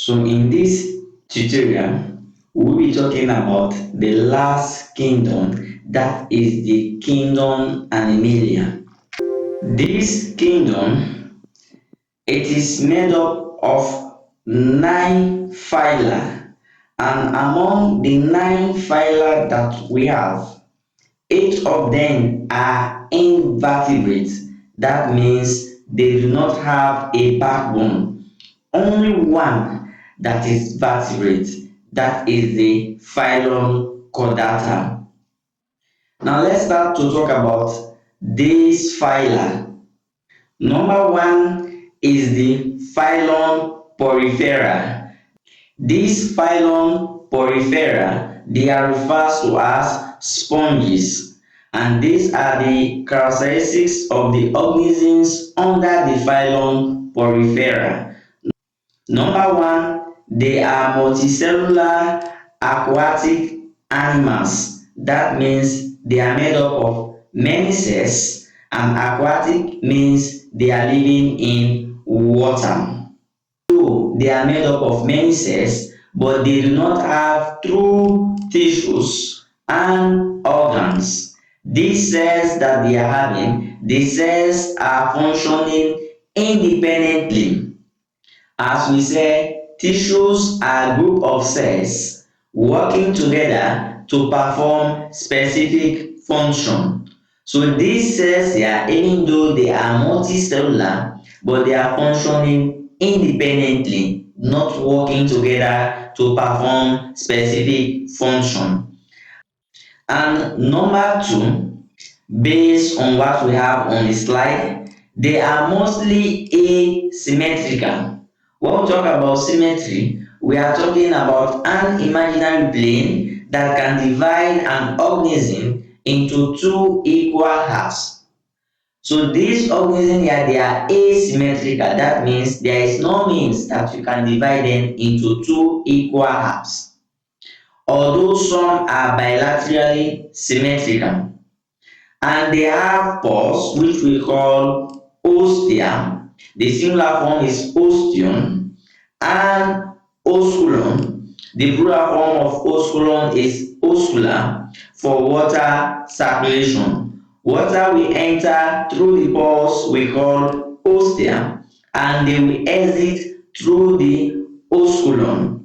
So in this tutorial, we'll be talking about the last kingdom, that is the kingdom Animalia. This kingdom, it is made up of 9 phyla, and among the 9 phyla that we have, 8 of them are invertebrates. That means they do not have a backbone. Only one that is vertebrate, that is the phylum Chordata. Now let's start to talk about these phyla. Number one is the phylum Porifera. These phylum Porifera, they are referred to as sponges, and these are the characteristics of the organisms under the phylum Porifera. Number one, they are multicellular aquatic animals. That means they are made up of many cells, and aquatic means they are living in water. So they are made up of many cells, but they do not have true tissues and organs. These cells that they are having, the cells are functioning independently. As we say, tissues are a group of cells working together to perform specific function. So these cells here, even though they are multicellular, but they are functioning independently, not working together to perform specific function. And number two, based on what we have on the slide, they are mostly asymmetrical. When we talk about symmetry, we are talking about an imaginary plane that can divide an organism into two equal halves. So these organisms here, they are asymmetrical. That means there is no means that you can divide them into two equal halves. Although some are bilaterally symmetrical. And they have pores which we call ostia. The singular form is ostion, and osculum. The plural form of osculum is oscula for water circulation. Water will enter through the pores we call ostia, and they will exit through the osculum.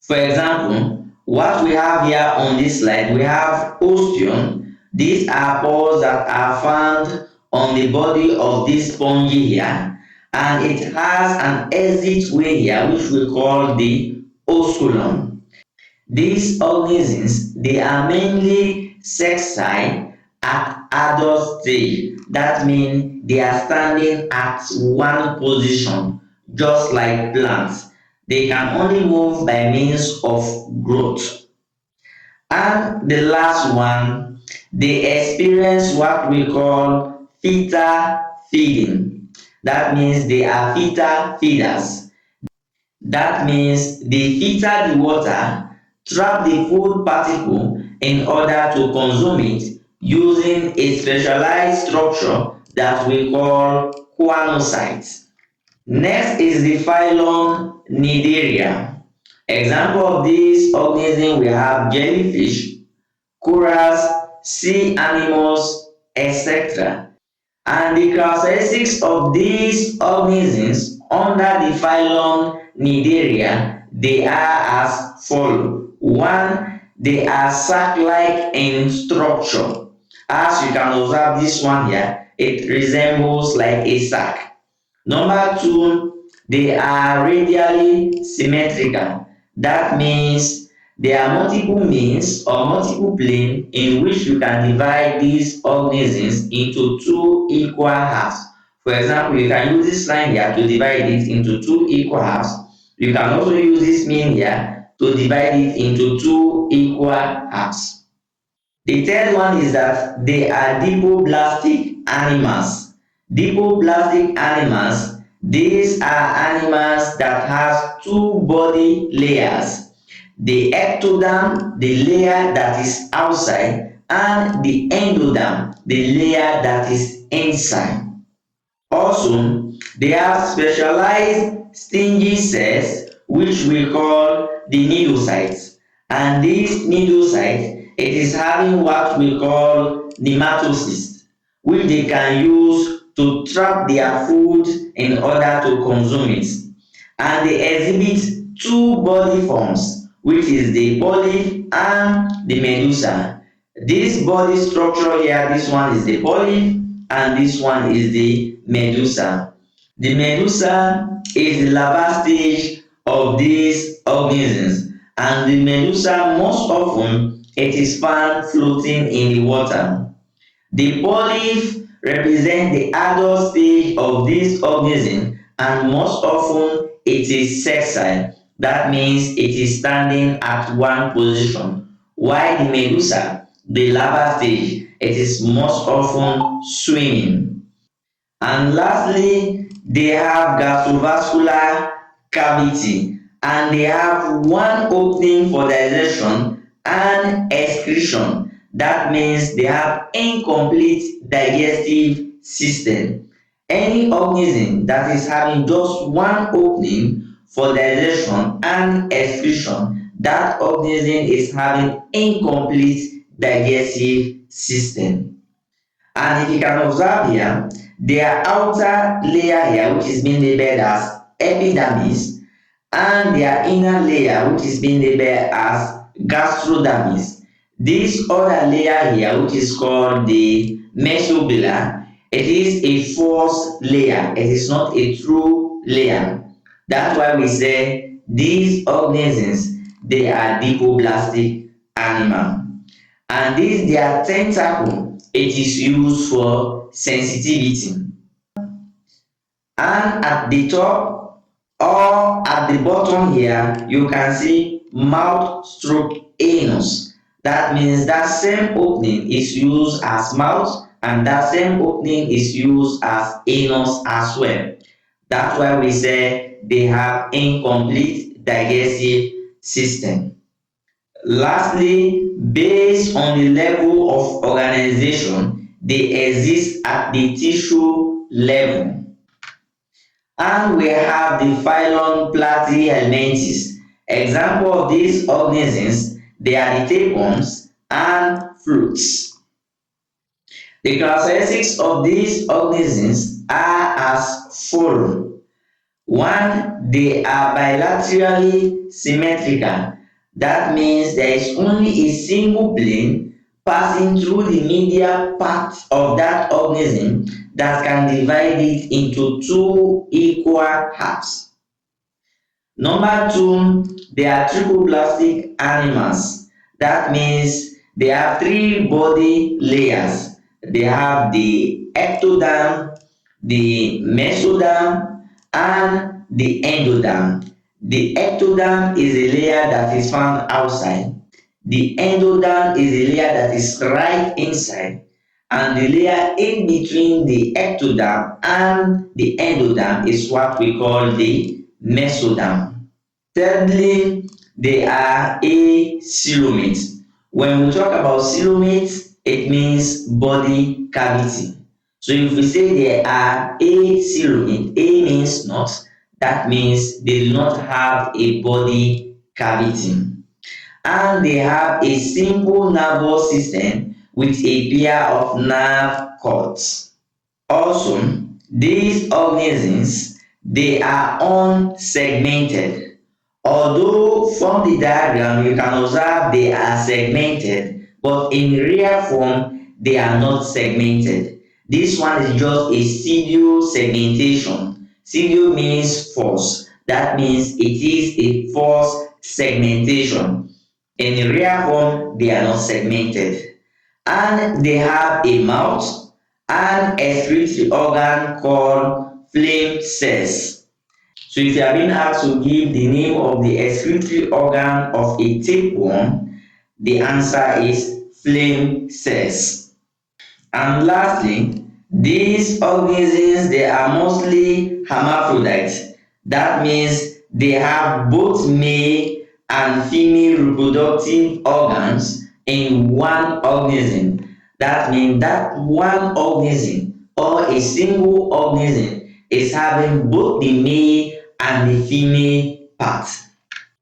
For example, what we have here on this slide, we have ostion. These are pores that are found on the body of this sponge here, and it has an exit way here which we call the osculum. These organisms, they are mainly sexile at adult stage. That means they are standing at one position, just like plants. They can only move by means of growth. And the last one, they experience what we call theta feeding. That means they are theta feeders. That means they filter the water, trap the food particle in order to consume it using a specialized structure that we call choanocytes. Next is the phylum Cnidaria. Example of these organisms we have jellyfish, corals, sea animals, etc. And the characteristics of these organisms under the phylum Cnidaria, they are as follows. One, they are sac-like in structure. As you can observe this one here, it resembles like a sac. Number two, they are radially symmetrical. That means there are multiple means or multiple planes in which you can divide these organisms into two equal halves. For example, you can use this line here to divide it into two equal halves. You can also use this mean here to divide it into two equal halves. The third one is that they are dipoblastic animals. Dipoblastic animals, these are animals that have two body layers. The ectoderm, the layer that is outside, and the endoderm, the layer that is inside. Also, they have specialized stingy cells which we call the needle site. And this needle site, it is having what we call nematocysts, which they can use to trap their food in order to consume it. And they exhibit two body forms, which is the polyp and the medusa. This body structure here, this one is the polyp and this one is the medusa. The medusa is the larval stage of these organisms, and the medusa most often it is found floating in the water. The polyp represent the adult stage of this organism, and most often it is sessile. That means it is standing at one position. While the medusa, the larval stage, it is most often swimming. And lastly, they have gastrovascular cavity, and they have one opening for digestion and excretion. That means they have incomplete digestive system. Any organism that is having just one opening for digestion and excretion, that organism is having incomplete digestive system. And if you can observe here, their outer layer here, which is being labeled as epidermis, and their inner layer, which is being labeled as gastrodermis. This other layer here, which is called the mesobulla, it is a false layer. It is not a true layer. That's why we say these organisms, they are dipoblastic animal. And this their tentacle, it is used for sensitivity. And at the top or at the bottom here, you can see mouth stroke anus. That means that same opening is used as mouth, and that same opening is used as anus as well. That's why we say they have incomplete digestive system. Lastly, based on the level of organization, they exist at the tissue level. And we have the phylum Platyhelminthes. Example of these organisms, they are the tapeworms and fruits. The characteristics of these organisms are as follows. One, they are bilaterally symmetrical. That means there is only a single plane passing through the medial part of that organism that can divide it into two equal halves. Number two, they are tripoblastic animals. That means they have three body layers. They have the ectoderm, the mesoderm, and the endoderm. The ectoderm is a layer that is found outside. The endoderm is a layer that is right inside. And the layer in between the ectoderm and the endoderm is what we call the mesoderm. Thirdly, they are acoelomates. When we talk about coelomates, it means body cavity. So if we say they are acoelomate, A means not, that means they do not have a body cavity. And they have a simple nervous system with a pair of nerve cords. Also, these organisms, they are unsegmented. Although from the diagram you can observe they are segmented, but in real form they are not segmented. This one is just a pseudo segmentation. Pseudo means false. That means it is a false segmentation. In real form they are not segmented. And they have a mouth and a excretory organ called phylum cells. So if you are being asked to give the name of the excretory organ of a tapeworm, the answer is phylum cells. And lastly, these organisms, they are mostly hermaphrodites. That means they have both male and female reproductive organs in one organism. That means that one organism or a single organism is having both the male and the female part.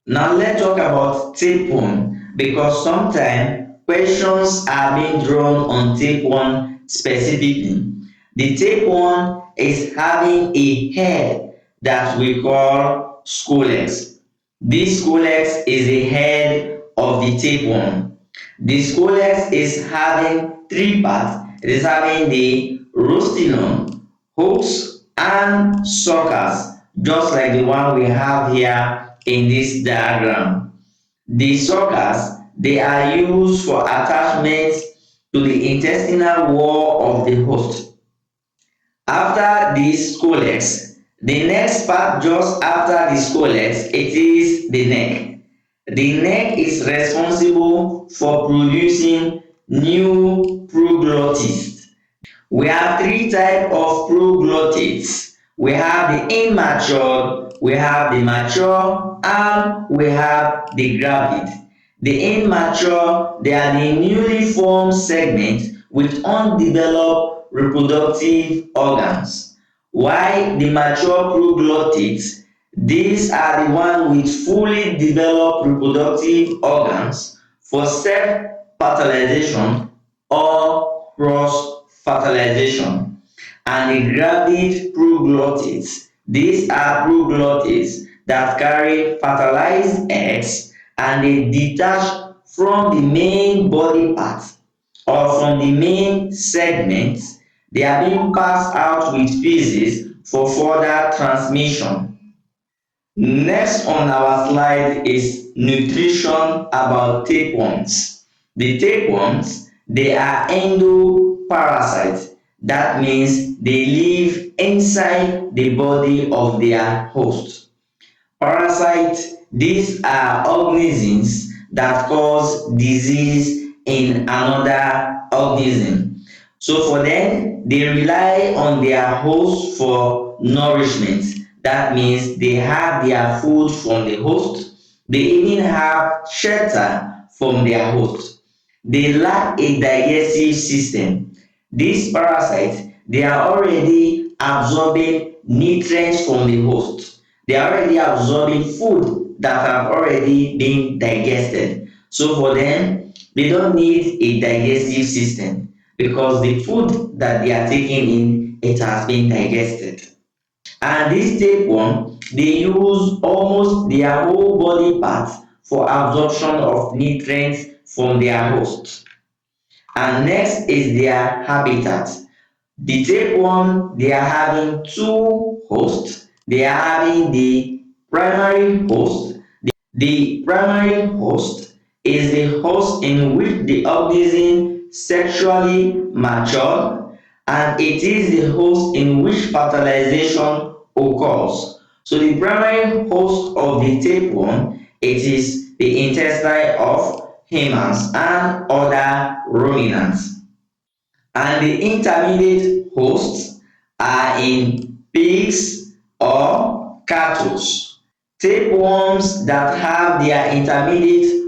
Now let's talk about tapeworm because sometimes questions are being drawn on tapeworm specifically. The tapeworm is having a head that we call scolex. This scolex is the head of the tapeworm. The scolex is having three parts. It is having the rostrum, hooks, and suckers, just like the one we have here in this diagram. The suckers, they are used for attachment to the intestinal wall of the host. After the scolex, the next part just after the scolex, it is the neck. The neck is responsible for producing new proglottids. We have three types of proglottids. We have the immature, we have the mature, and we have the gravid. The immature, they are the newly formed segments with undeveloped reproductive organs. While the mature proglottids, these are the ones with fully developed reproductive organs for self-fertilization or cross-fertilization. And the gravid proglottids, these are proglottids that carry fertilized eggs and they detach from the main body part or from the main segment. They are being passed out with feces for further transmission. Next on our slide is nutrition about tapeworms. The tapeworms, they are endoparasites. That means they live inside the body of their host. Parasites, these are organisms that cause disease in another organism. So for them, they rely on their host for nourishment. That means they have their food from the host. They even have shelter from their host. They lack a digestive system. These parasites, they are already absorbing nutrients from the host. They are already absorbing food that have already been digested. So for them, they don't need a digestive system because the food that they are taking in, it has been digested. And this tapeworm, they use almost their whole body parts for absorption of nutrients from their host. And next is their habitat. The tapeworm, they are having two hosts. They are having the primary host. The primary host is the host in which the organism sexually matured, and it is the host in which fertilization occurs. So the primary host of the tapeworm, it is the intestine of humans and other ruminants. And the intermediate hosts are in pigs or cattle. Tapeworms that have their intermediate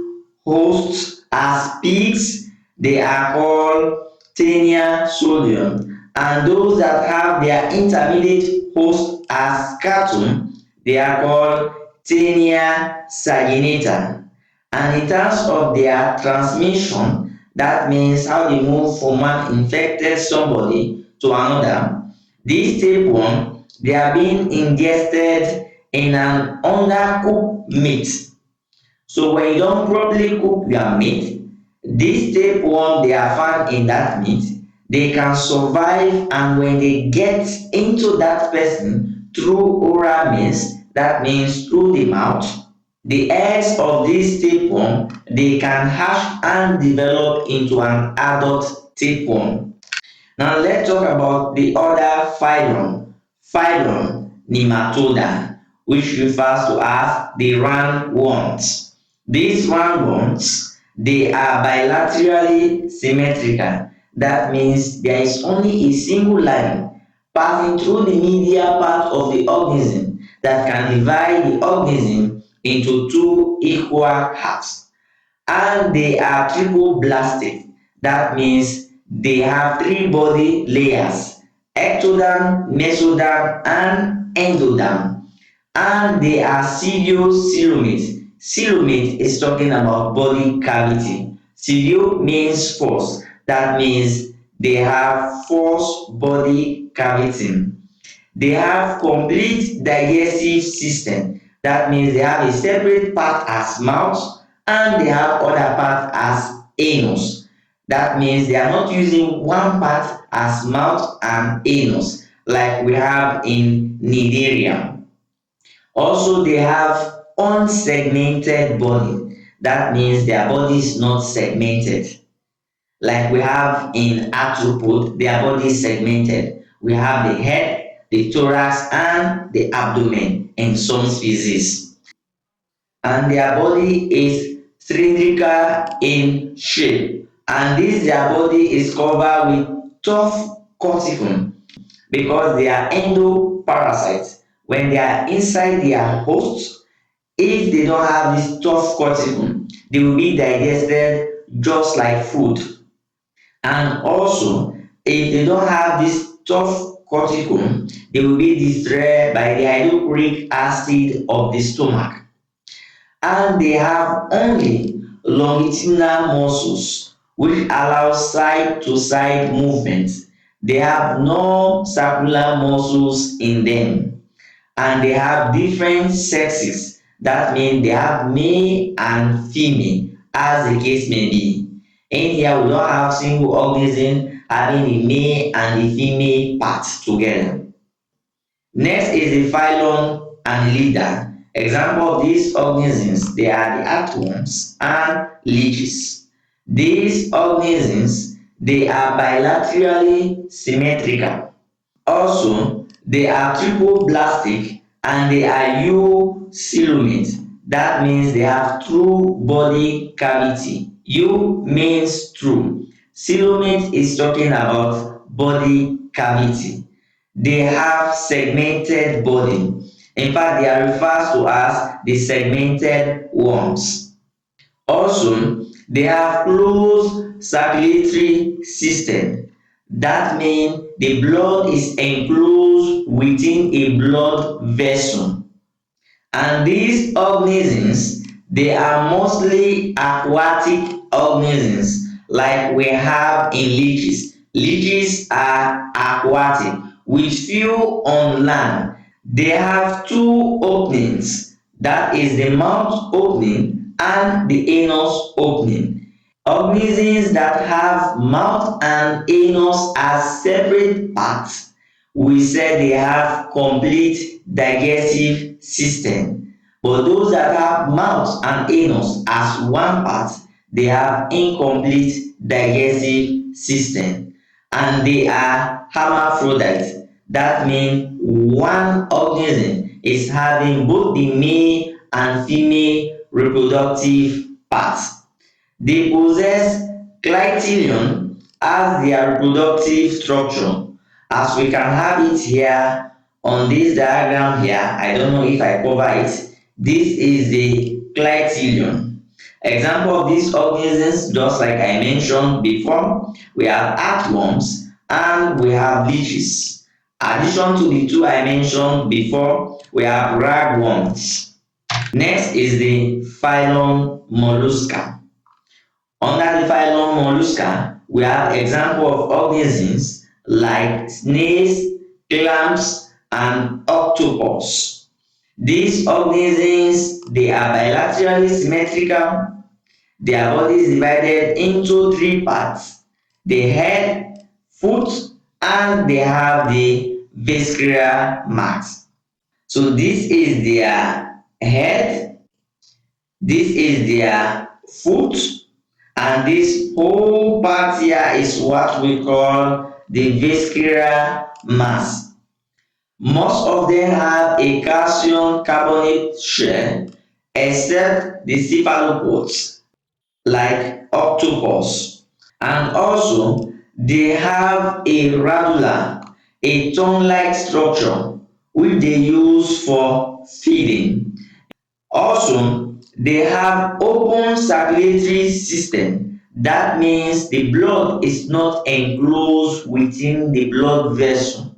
hosts as pigs, they are called Taenia solium, and those that have their intermediate host as cattle, they are called Taenia saginata. And in terms of their transmission, that means how they move from one infected somebody to another. These tapeworm, they are being ingested in an undercooked meat. So when you don't properly cook your meat, these tapeworm, they are found in that meat. They can survive, and when they get into that person through oral means, that means through the mouth, the eggs of this tapeworm, they can hatch and develop into an adult tapeworm. Now let's talk about the other phylum Nematoda, which refers to as the roundworms. These roundworms, they are bilaterally symmetrical. That means there is only a single line passing through the medial part of the organism that can divide the organism into two equal halves. And they are triple blasted. That means they have three body layers: ectoderm, mesoderm, and endoderm. And they are pseudo-coelomates. Coelomate is talking about body cavity. Pseudo means false. That means they have false body cavity. They have complete digestive system. That means they have a separate part as mouth and they have other part as anus. That means they are not using one part as mouth and anus like we have in Cnidaria. Also, they have unsegmented body. That means their body is not segmented. Like we have in arthropod, their body is segmented. We have the head, the thorax, and the abdomen in some species. And their body is cylindrical in shape. And this their body is covered with tough corticum because they are endoparasites. When they are inside their host, if they don't have this tough corticum, they will be digested just like food. And also, if they don't have this tough corticum, they will be destroyed by the hydrochloric acid of the stomach. And they have only longitudinal muscles which allow side to side movement. They have no circular muscles in them, and they have different sexes. That means they have male and female as the case may be. In here we don't have single organism having the male and the female parts together. Next is the phylum and leader. Example of these organisms, they are the earthworms and leeches. These organisms, they are bilaterally symmetrical. Also, they are triploblastic and they are eucoelomate. That means they have true body cavity. U means true. Coelomate is talking about body cavity. They have segmented body. In fact, they are referred to as the segmented worms. Also, they have closed circulatory system. That means the blood is enclosed within a blood vessel. And these organisms, they are mostly aquatic organisms like we have in leeches. Leeches are aquatic which few on land. They have two openings, that is the mouth opening and the anus opening. Organisms that have mouth and anus as separate parts, we say they have complete digestive system. But those that have mouth and anus as one part, they have incomplete digestive system. And they are hermaphrodites. That means one organism is having both the male and female reproductive parts. They possess clitellum as their reproductive structure, as we can have it here on this diagram here. I don't know if I cover it. This is the clitellum. Example of these organisms, just like I mentioned before, we have earthworms and we have leeches. Addition to the two I mentioned before, we have ragworms. Next is the phylum mollusca. Under the phylum Mollusca, we have example of organisms like snails, clams, and octopus. These organisms, they are bilaterally symmetrical. Their body is divided into three parts: the head, foot, and they have the visceral mass. So this is their head, this is their foot, and this whole part here is what we call the visceral mass. Most of them have a calcium carbonate shell except the cephalopods like octopus. And also they have a radula, a tongue-like structure which they use for feeding. Also, they have open circulatory system. That means the blood is not enclosed within the blood vessel,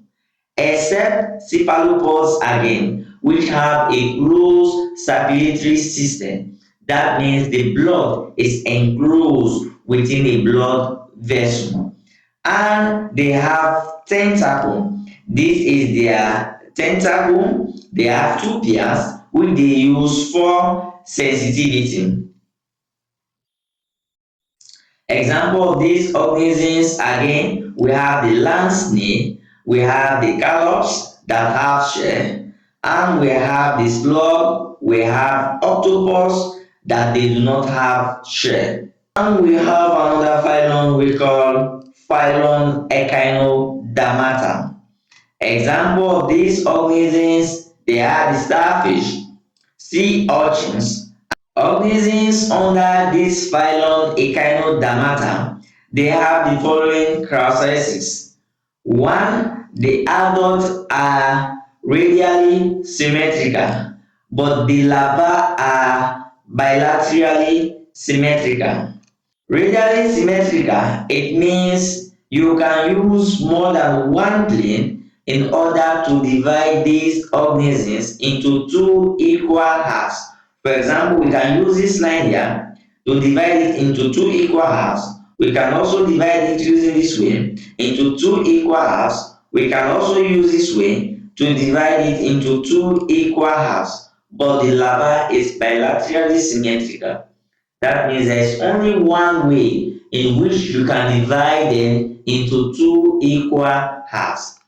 except cephalopods again. which have a closed circulatory system. That means the blood is enclosed within a blood vessel. And they have tentacle. This is their tentacle. They have two pairs which they use for sensitivity. Example of these organisms again, we have the land snail, we have the scallops that have shell, and we have the slug, we have octopus that they do not have shell. And we have another phylum we call phylum echinodermata. Example of these organisms, they are the starfish, sea urchins. Organisms under this phylum Echinodermata, they have the following characteristics. One, the adults are radially symmetrical, but the larvae are bilaterally symmetrical. Radially symmetrical, it means you can use more than one plane in order to divide these organisms into two equal halves. For example, we can use this line here to divide it into two equal halves. We can also divide it using this way into two equal halves. We can also use this way to divide it into two equal halves. But the larva is bilaterally symmetrical. That means there is only one way in which you can divide them into two equal halves.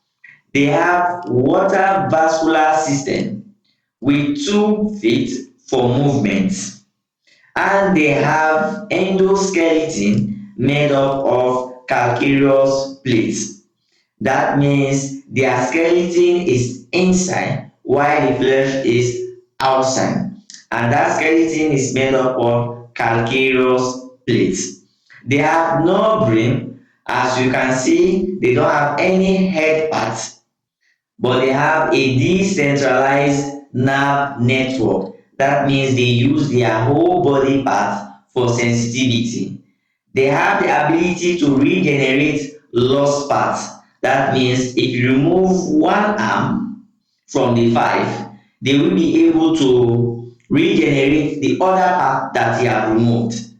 They have water vascular system with 2 feet for movement, and they have endoskeleton made up of calcareous plates. That means their skeleton is inside while the flesh is outside. And that skeleton is made up of calcareous plates. They have no brain. As you can see, they don't have any head parts, but they have a decentralized nerve network. That means they use their whole body parts for sensitivity. They have the ability to regenerate lost parts. That means if you remove one arm from the five, they will be able to regenerate the other part that you have removed.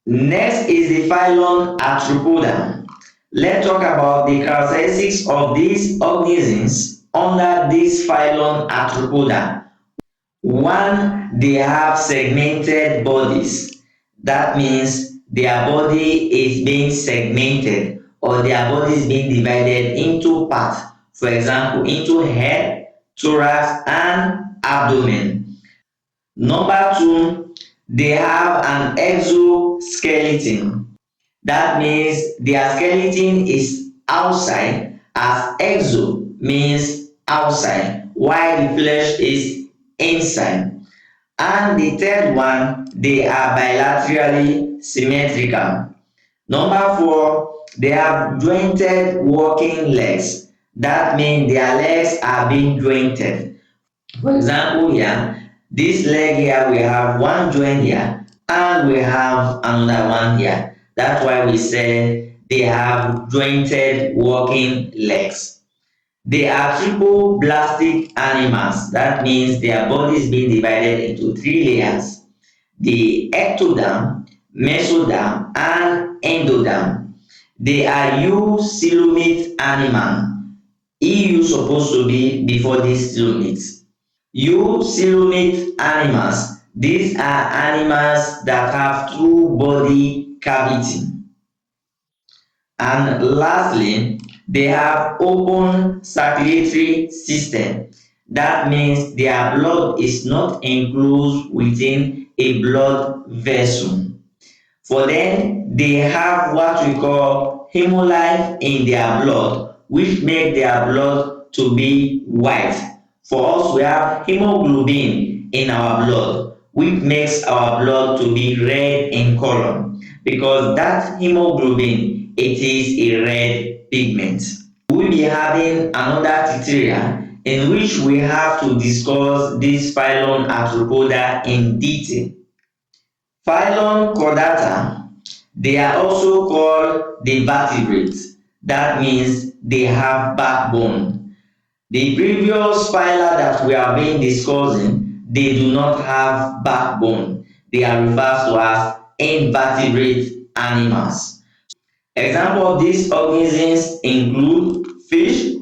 Next is the phylum Arthropoda. Let's talk about the characteristics of these organisms under this phylum Arthropoda. One, they have segmented bodies. That means their body is being segmented, or their body is being divided into parts. For example, into head, thorax, and abdomen. Number two, they have an exoskeleton. That means their skeleton is outside, as exo means outside, while the flesh is inside. And the third one, they are bilaterally symmetrical. Number four, they have jointed walking legs. That means their legs are being jointed. For example, here, this leg here, we have one joint here, and we have another one here. That's why we say they have jointed walking legs. They are triple blastic animals. That means their body is being divided into three layers: the ectoderm, mesoderm, and endoderm. They are eucoelomate animal. EU supposed to be before this coelomate. Eucoelomate animals. These are animals that have two body cavity. And lastly, they have open circulatory system. That means their blood is not enclosed within a blood vessel. For them, they have what we call hemolymph in their blood, which make their blood to be white. For us, we have hemoglobin in our blood, which makes our blood to be red in color, because that hemoglobin, it is a red pigment. We'll be having another tutorial in which we have to discuss this phylum Arthropoda in detail. Phylum Chordata, they are also called the vertebrates. That means they have backbone. The previous phyla that we have been discussing, they do not have backbone. They are referred to as invertebrate animals. Example of these organisms include fish,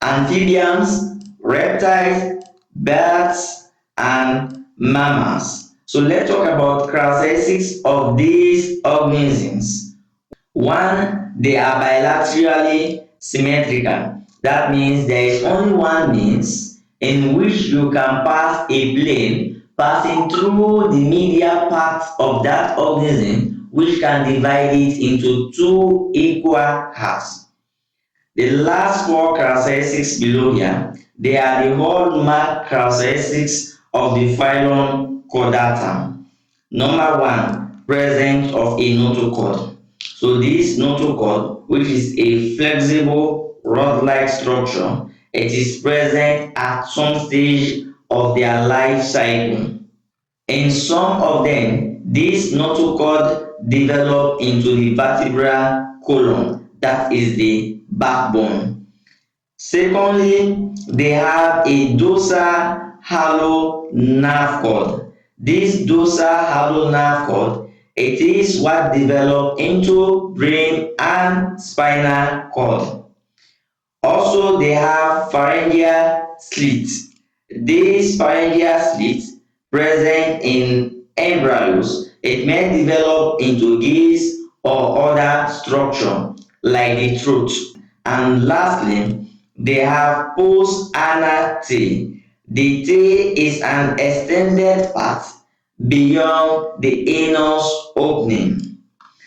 amphibians, reptiles, birds, and mammals. So let's talk about characteristics of these organisms. One, they are bilaterally symmetrical. That means there is only one means in which you can pass a plane passing through the medial part of that organism, which can divide it into two equal halves. The last four characteristics below here, they are the hallmark characteristics of the phylum Chordatum. Number one, presence of a notochord. So this notochord, which is a flexible rod-like structure, it is present at some stage of their life cycle. In some of them, this notochord develop into the vertebral column, that is the backbone. Secondly, they have a dorsal hollow nerve cord. This dorsal hollow nerve cord, it is what develop into brain and spinal cord. Also, they have pharyngeal slit. These pharyngeal slits present in embryos, it may develop into gills or other structure like the throat. And lastly, they have post-anal tail. The tail is an extended part beyond the anus opening.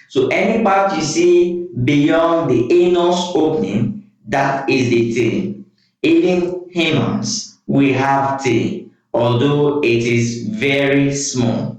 So any part you see beyond the anus opening, that is the tail. Even humans, we have tail, although it is very small.